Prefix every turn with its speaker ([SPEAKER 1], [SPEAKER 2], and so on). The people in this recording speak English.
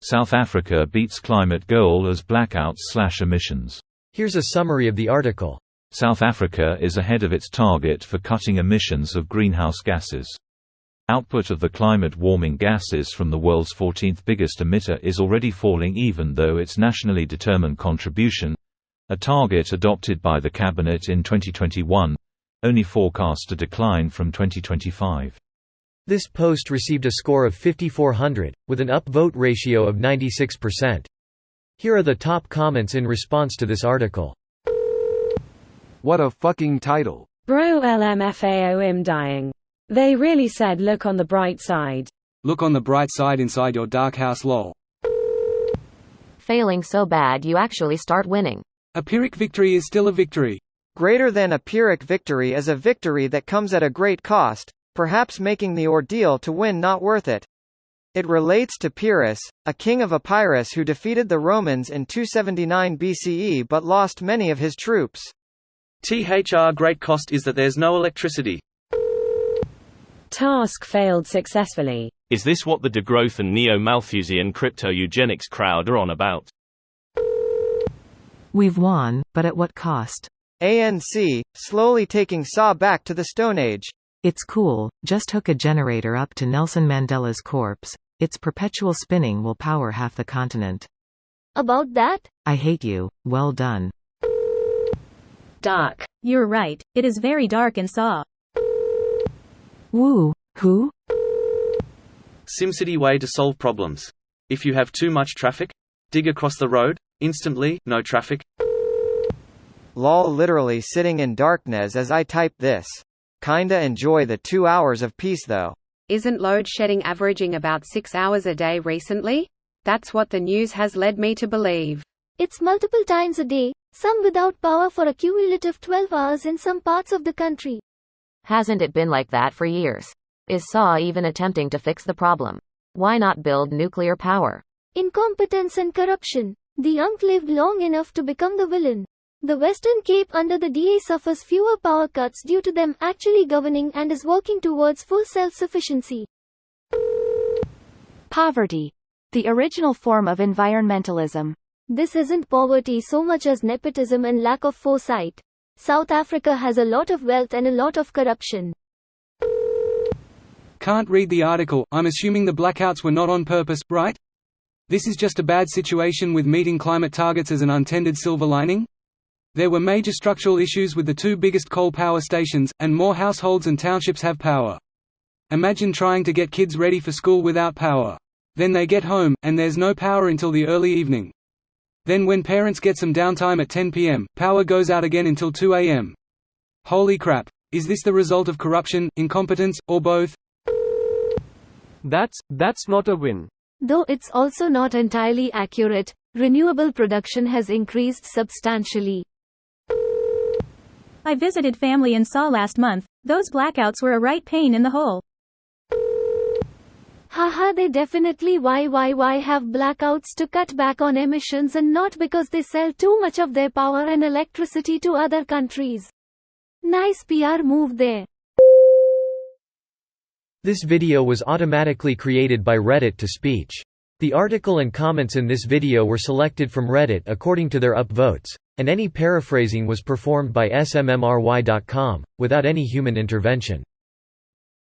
[SPEAKER 1] South Africa beats climate goal as blackouts/emissions.
[SPEAKER 2] Here's a summary of the article.
[SPEAKER 1] South Africa is ahead of its target for cutting emissions of greenhouse gases. Output of the climate-warming gases from the world's 14th biggest emitter is already falling even though its nationally determined contribution—a target adopted by the Cabinet in 2021—only forecast a decline from 2025.
[SPEAKER 2] This post received a score of 5,400, with an upvote ratio of 96%. Here are the top comments in response to this article.
[SPEAKER 3] What a fucking title.
[SPEAKER 4] Bro LMFAO dying. They really said look on the bright side.
[SPEAKER 3] Look on the bright side inside your dark house lol.
[SPEAKER 5] Failing so bad you actually start winning.
[SPEAKER 3] A Pyrrhic victory is still a victory.
[SPEAKER 6] Greater than a Pyrrhic victory is a victory that comes at a great cost, perhaps making the ordeal to win not worth it. It relates to Pyrrhus, a king of Epirus who defeated the Romans in 279 BCE but lost many of his troops.
[SPEAKER 7] THR great cost is that there's no electricity.
[SPEAKER 4] Task failed successfully.
[SPEAKER 8] Is this what the degrowth and neo-Malthusian crypto-eugenics crowd are on about?
[SPEAKER 9] We've won, but at what cost?
[SPEAKER 6] ANC, slowly taking SAW back to the Stone Age.
[SPEAKER 9] It's cool, just hook a generator up to Nelson Mandela's corpse. Its perpetual spinning will power half the continent.
[SPEAKER 10] About that?
[SPEAKER 9] I hate you, well done.
[SPEAKER 4] Dark.
[SPEAKER 11] You're right, it is very dark in SAW.
[SPEAKER 9] Woo, who?
[SPEAKER 7] SimCity way to solve problems. If you have too much traffic, dig across the road, instantly, no traffic.
[SPEAKER 6] Lol, literally sitting in darkness as I type this. Kinda enjoy the 2 hours of peace though.
[SPEAKER 12] Isn't load shedding averaging about 6 hours a day recently? That's what the news has led me to believe.
[SPEAKER 10] It's multiple times a day, some without power for a cumulative 12 hours in some parts of the country.
[SPEAKER 5] Hasn't it been like that for years? Is SAW even attempting to fix the problem? Why not build nuclear power?
[SPEAKER 10] Incompetence and corruption. The young lived long enough to become the villain. The Western Cape under the DA suffers fewer power cuts due to them actually governing and is working towards full self-sufficiency.
[SPEAKER 13] Poverty. The original form of environmentalism.
[SPEAKER 10] This isn't poverty so much as nepotism and lack of foresight. South Africa has a lot of wealth and a lot of corruption.
[SPEAKER 3] Can't read the article. I'm assuming the blackouts were not on purpose, right? This is just a bad situation with meeting climate targets as an untended silver lining? There were major structural issues with the two biggest coal power stations, and more households and townships have power. Imagine trying to get kids ready for school without power. Then they get home, and there's no power until the early evening. Then when parents get some downtime at 10 p.m., power goes out again until 2 a.m. Holy crap. Is this the result of corruption, incompetence, or both?
[SPEAKER 14] That's not a win.
[SPEAKER 10] Though it's also not entirely accurate, renewable production has increased substantially.
[SPEAKER 11] I visited family in SAW last month. Those blackouts were a right pain in the hole.
[SPEAKER 10] Haha, they definitely have blackouts to cut back on emissions and not because they sell too much of their power and electricity to other countries. Nice PR move there.
[SPEAKER 2] This video was automatically created by Reddit to speech. The article and comments in this video were selected from Reddit according to their upvotes, and any paraphrasing was performed by smmry.com, without any human intervention.